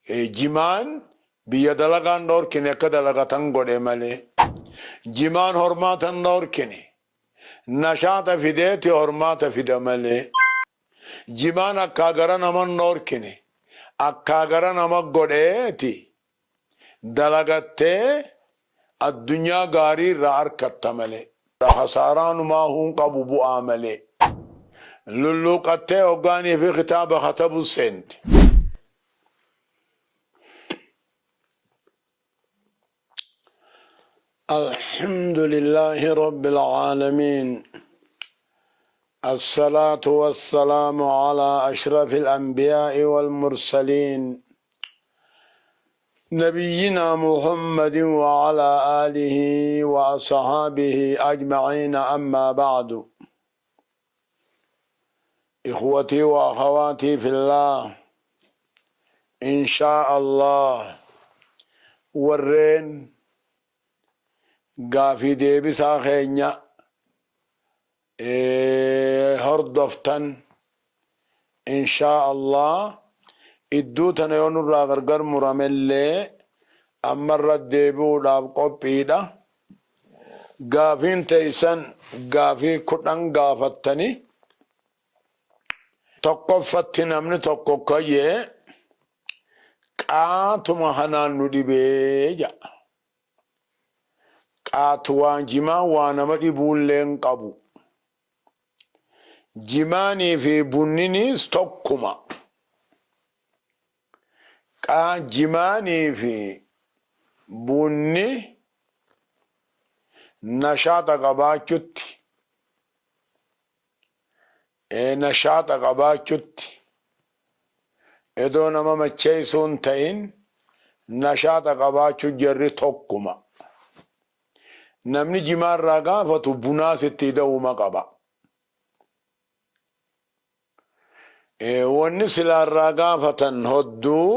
jimaan biyya dalagaan dhorkine akka dalagatan godhe malee jimaan hormaatan dhorkine nashaata fideeti hormaata fida malee jimaan akka gara naman dhorkine akka gara nama godheeti dalagattee addunyaa gaarii irraa argatta malee hasaaraanumaa hun qabu bu'aa malee lulluuqattee hoggaanii fi kitaaba katabu seenti. الحمد لله رب العالمين الصلاة والسلام على أشرف الأنبياء والمرسلين نبينا محمد وعلى آله وأصحابه أجمعين أما بعد إخوتي وأخواتي في الله إن شاء الله ورين قافي ديبسا خينيا هردفتن إن شاء الله إدوتنا يونر غرغر مرملي أمر الديبو لاب قبيدا قافين تيسن قافي كتن قافتني تقفتن أمن تقوكي قاتم هنان ندبيجا qaatuwaan jimaa waa nama dhibuulleen qabu jimaanii fi bunninis tokkuma jimaanii fi bunni nashaata qabaachutti edoo nama macheessuun ta'in nashaata qabaachuu jarri tokkuma. namni jimaarraa gaafatu bunaas itti da'uma qaba. Wanni silaarraa gaafatan hodduu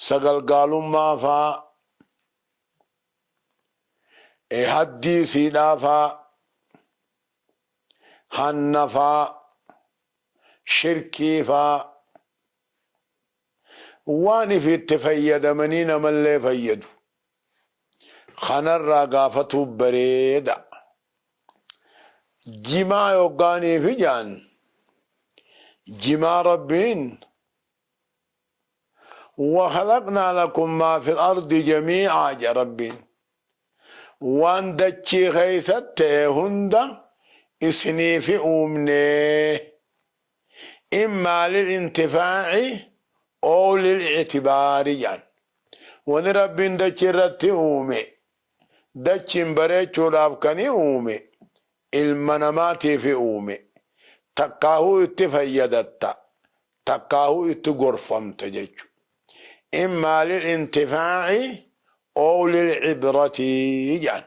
sagalgaalummaa faa haddii siidhaa faa hanna faa shirkii faa waan ifitti fayyadamanii namallee fayyadu. خنر قافته بريدة جما يوغاني في جان جما ربين وخلقنا لكم ما في الأرض جميعا يا ربين وان دتشي خيست هند اسني في أمني إما للانتفاع أو للاعتبار جان وان ربين دتشي رتي أمي dachin bareechuudhaaf kani uume ilma namaatiif uume takkaahuu itti fayyadatta takkaahuu itti gorfamta jechu immaa lilintifaaci oo lilcibrati jan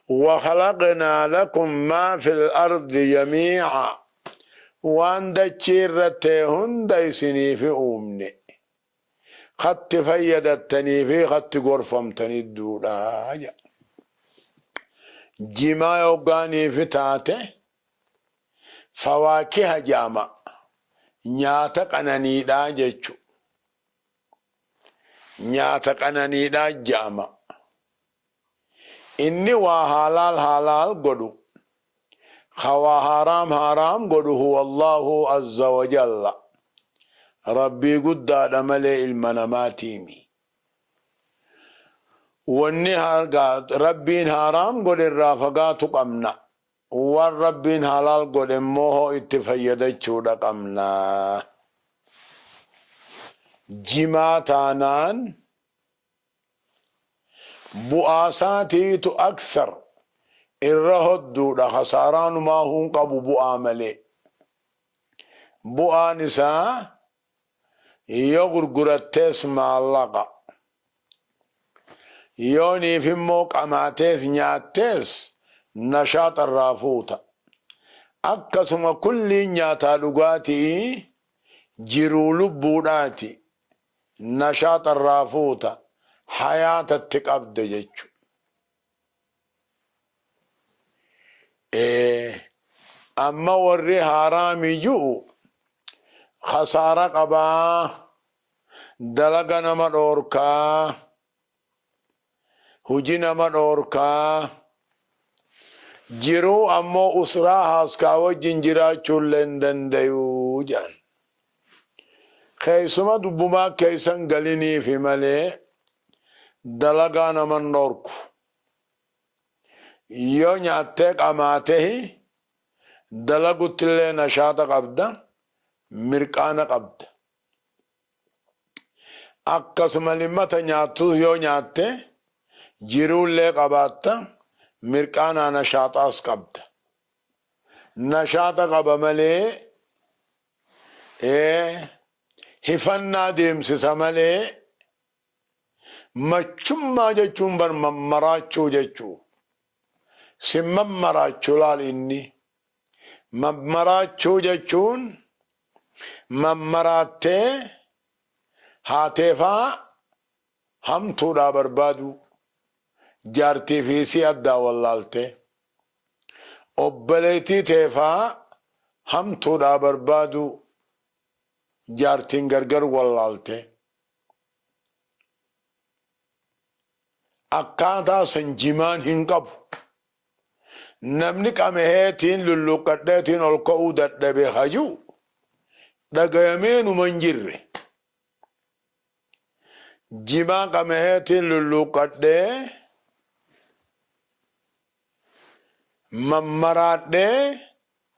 وخلقنا لكم ما في الأرض جميعا وان دچير رتهن ديسني في أمني خط فيدتني في خط غرفمتني الدولا جما يوغاني في تاته فواكه جامع نياتك أناني دا جيشو نياتك أناني دا جامع إني وحلال قدو خوا حرام قدو هو الله عز وجل ربي قد ملئ المناماتيمي والنهار قاد ربين حرام قد الرافقات قمنا والربين حلال قد موه اتفيدت شودا قمنا جماتانان بؤاساتي تو أكثر الرهدو دا خساران ما هم قبو بؤاملي بؤانسا يغرغرتس معلقة يوني في موك أماتيس نياتيس نشاط الرافوتا أكسم كل نياتا لغاتي جرو لبوداتي نشاط الرافوتا حياة التقبض جيجو أما وري حرامي جو خسارة قبا dalaga nama dhorkaa, hujii nama dhorkaa, jiruu ammoo usraa haaskaa wajjin jiraachuullee hin danda'uu jedhan. Keessuma dubbumaa keessan galiniifi malee dalagaa nama dhorku. Yoo nyaattee qamaatehi dalaguttillee nashaata qabda, mirqaana qabda. Akkasuma limmata nyaattu yoo nyaatte jiruullee qabaatta, mirqaana nashaataas qabda. Nashaata qaba malee hifannaa deemsisa malee machummaa jechuun bar mammaraachuu jechuu. Si mammaraachuu laal inni. Mammaraachuu jechuun mammaraattee haateefaa hamtuudhaa barbaadu. Jaartii fi si addaa wallaalte. Obboleettii teefaa hamtuudhaa barbaadu. Jaartiin gargar wallaalte. Akkaataa san jimaan hin qabu. Namni qameheetiin lulluqqadheetiin ol ka'uu dadhabe hajuu dhagayameenuma hin jirre. Jimaa qameheetiin lulluqqadhee mammaraadhee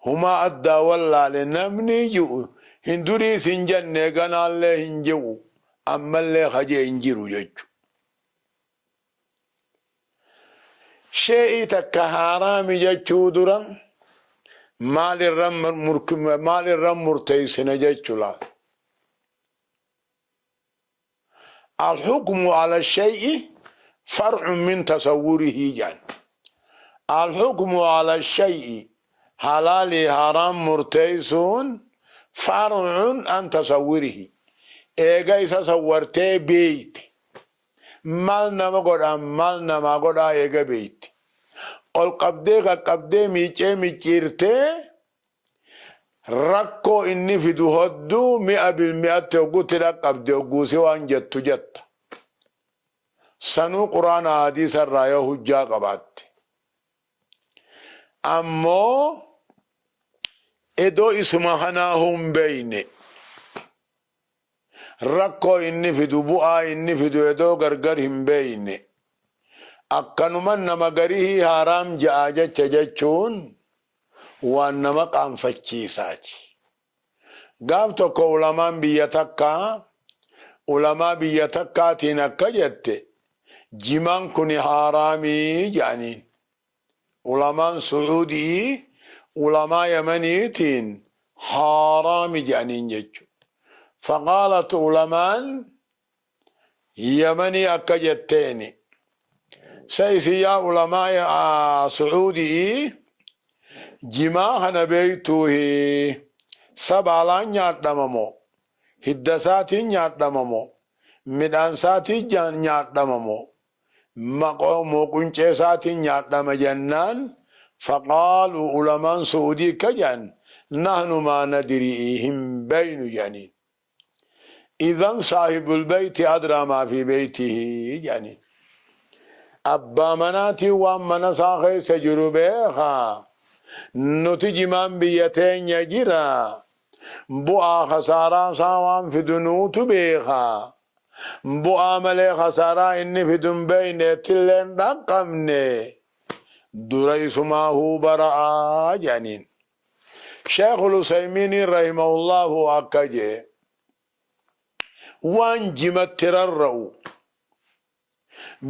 humaa addaa wallaale namni jiru hin duriis hin jenne ganaallee hin jiru ammallee hajee hin jiru jechu. Shay'ii takka haaraami jechuu dura maalirra murteessina jechuu. الحكم على الشيء فرع من تصوره جان. الحكم على الشيء حلال حرام مرتيسون فرع عن تصوره. ايغا صورته بيت مال نما قدا مال نما قدا ايغا بيت قبدي ميچيرته ركو إني في دهدو 100% تقول قبدي وقوسي وان جتو جت سنو قرآن حديث الرأيه حجة قبات أمو إدو اسمهناهم بين ركو إني في دبوء إني في دو إدو غرغرهم بين أكنمن نمغريه حرام جاجة چجچون waan nama qaanfachiisaati. Gaaf tokko ulamaan biyya takkaatiin akka jette jimaan kun haaraamii jedhaniin. Ulamaan Suudii ulamaa Yamaniitiin haaraami jedhaniin jechuudha. Faqaalat ulamaan Yamanii akka jetteeni. Sayisiyaa ulamaa Suudii jimaa kana beeytuuhi sabaalaan nyaadhamamoo hiddasaatiin nyaadhamamoo midhaansaatiin nyaadhamamoo maqoomoo qunceesaatiin nyaadhama jennaan faqaaluu ulamaan suudii ka jedhan nahnu maa nadirii hin beeynu jedhaniin. Idan saahibul beeyti adraa maa fi beeytihi jedhaniin. Abbaa manaatiin waan mana isaa keessa jiru beekaa. Nuti jimaan biyya teenya jira. Bu'aa khasaaraa isaa waan fidu nuutu beeka. Bu'aa malee khasaaraa inni fidu hin beeyneettillee hin dhaqqabne. Dura isumaahuu bara'aa jedhaniin. Sheekhul Useymiin rahimahullahu akka jee waan jimatti rarra'u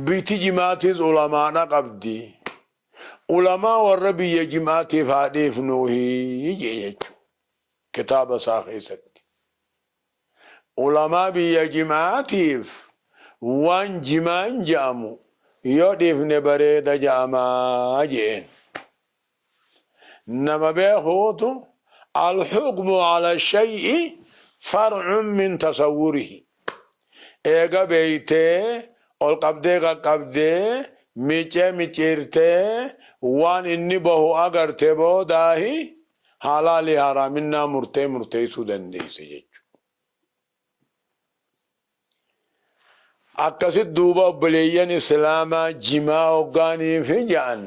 biti jimaatis ulamaadha qabdi. Ulamaa warra biyya jimaatiif haadhiif nuuhii jechuudha. Kitaaba isaa keessatti. Ulamaa biyya jimaatiif waan jimaan jedhamu yoo dhiifne bareeda jedhamaa jeen. Nama beekuutu alxukmu ala shay'i farcun min tasawwurihi. Eega beeytee ol qabdee qaqqabdee miicee miciirtee waan inni bahu agarte boodaahi halaali haraaminaa murteessuu dandeesse jechuudha. أكسد دوبا بليين إسلاما جماع وقاني في جان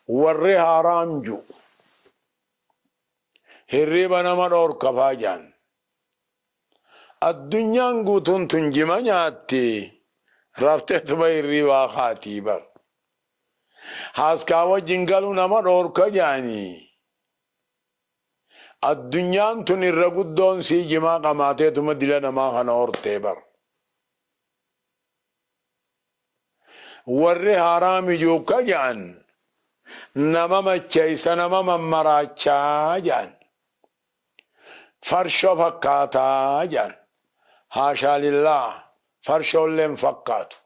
ورّي حرام جو هرّيبا نما دور كفا جان الدنيا قوتن تنجمع نياتي رفتت بيري واخاتي بر هاسكاوا جنگلو نما دور كجاني الدنيا تن الرقودون سي جماع قماتي تم دل نما خنور تيبر ورّي حرام جو كجان نما مچيسا نما ممراچا جان فرشو فكاتا جان حاشا لله فرشو اللي مفكاتو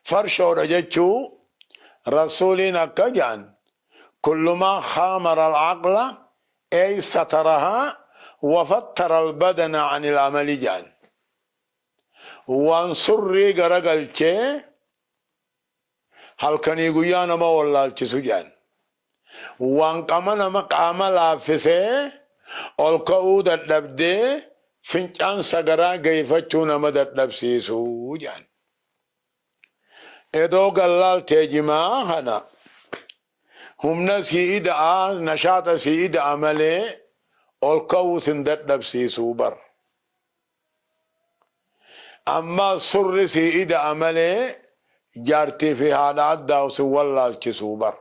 فرشو رججو رسولنا كجان كل ما خامر العقل أي سترها وفتر البدن عن العمل جان وانصري غرقلچه هل كان يقول ما والله جان وان كمان ما قام لافسه الكؤود الدبدي فنجان سجرا جيفتشون مدد نفسيسو جان إدو قلال تجمع هنا هم نسي إدعاء نشاط سي إدعاء عمله الكؤود سندد نفسيسو بر أما سر سي إدعاء عمله جارتي في حالات داوس والله الكسوبر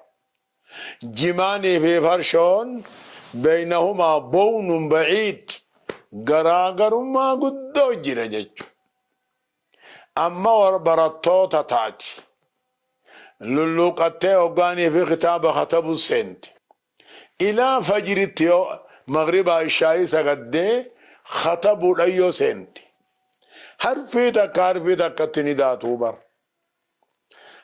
جماني في فرشون بينهما بون بعيد غراغر ما قدو جرجج أما وربرتو تتاتي للوقتي وقاني في خطاب خطب السنت إلى فجر التيو مغرب عشاء سقدي خطب الأيو سنت حرفي تكارفي تكتني داتو بر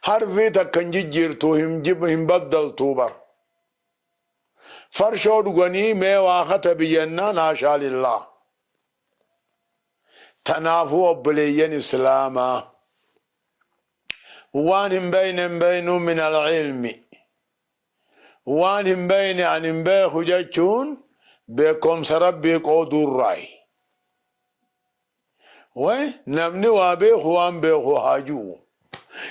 حرفي تكنجي جيرتو هم بدل توبر فرشود غني مي واخت بينا ناشا لله تنافو بليين اسلاما وان بين من العلم وان بين ان بيخ جچون بكم سربي قدور راي نمني وابيخ وان بيخ هاجو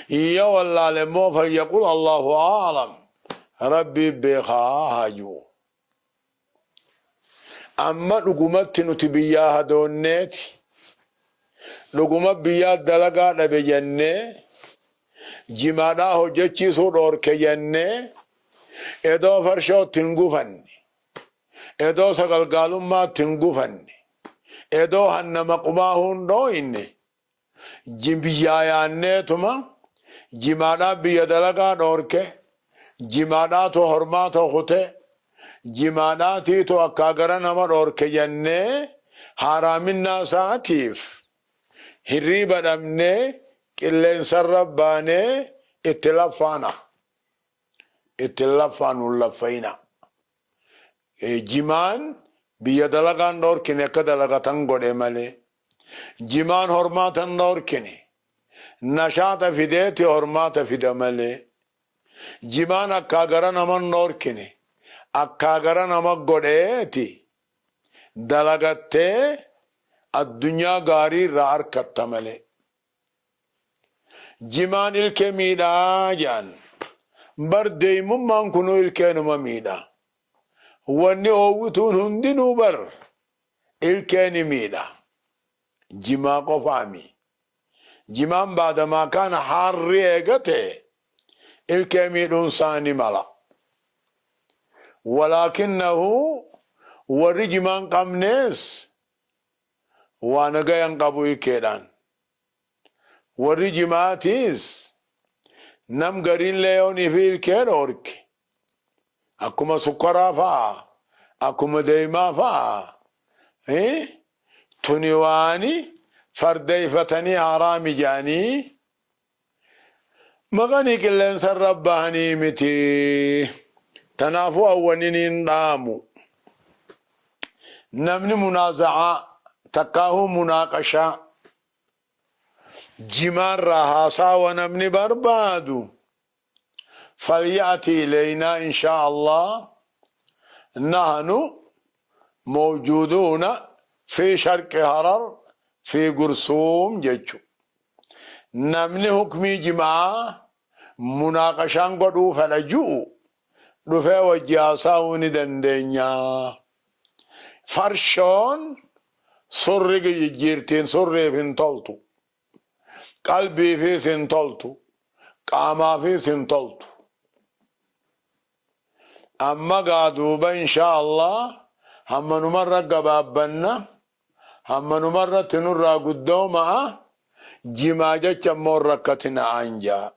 يا والله لمو فيقول الله أعلم ربي بيخا هاجو أما لقمت نتبياها دونيت لقمت بيا دلقا نبيجنة جمانا هجتشي سودور كيجنة إدو فرشو تنقفن إدو سقلقالو ما تنقفن إدو هنما قماهون دوين جنبيايانة تما جمانا بيا دلقا نوركه جمانا تو حرماتو خطه جمانا تي تو اکاگرا نما نورکه جنه حرامنا ساتيف هري بدمنه كلين سربانه اتلافانا اللفينا جمان بيا دلقا نوركه نكا دلقا تنگوڑه ملي جمان حرماتا نوركه نشاط فديتي حرمات فدا ملي جمان اکاگرا نمن نور کنے اکاگرا نمک گوڑیتی دلگتے الدنیا گاری رار کتا ملے جمان الکے میدا جان بر دیمم من کنو الکے نما میدا وانی اووتون هندینو بر الکے نمیدا جما قفامی جمان بعد ما كان حار ريقته الكميل انساني ملا ولكنه ورجمان قمنيس وانا قيان قبو الكيدان ورجماتيس نم قرين ليوني في الكيد اورك اكما سكرا فا اكما ديما فا تنواني فردي فتني حرامي جاني مغني كلن سرباني متي تنافو اولين نامو نمني منازعة تقاهو مناقشة جمان رهاسا ونمني بربادو فليأتي إلينا إن شاء الله نحن موجودون في شرق هرر fi gursuum jechu namni hukmii jimaa munaaqashaan godhuu fedha ju'u dhufee wajji haasa'uu ni dandeenya. Farshoon surri jijjiirtiin surriif hin toltu, qalbiifis hin toltu, qaamaafis hin toltu. Amma gaaduuba inshaallah hammanumarra gabaabbanna, hammanumarra tinurraa guddooma'a jimaa jecha immoo rakkatina anjaa.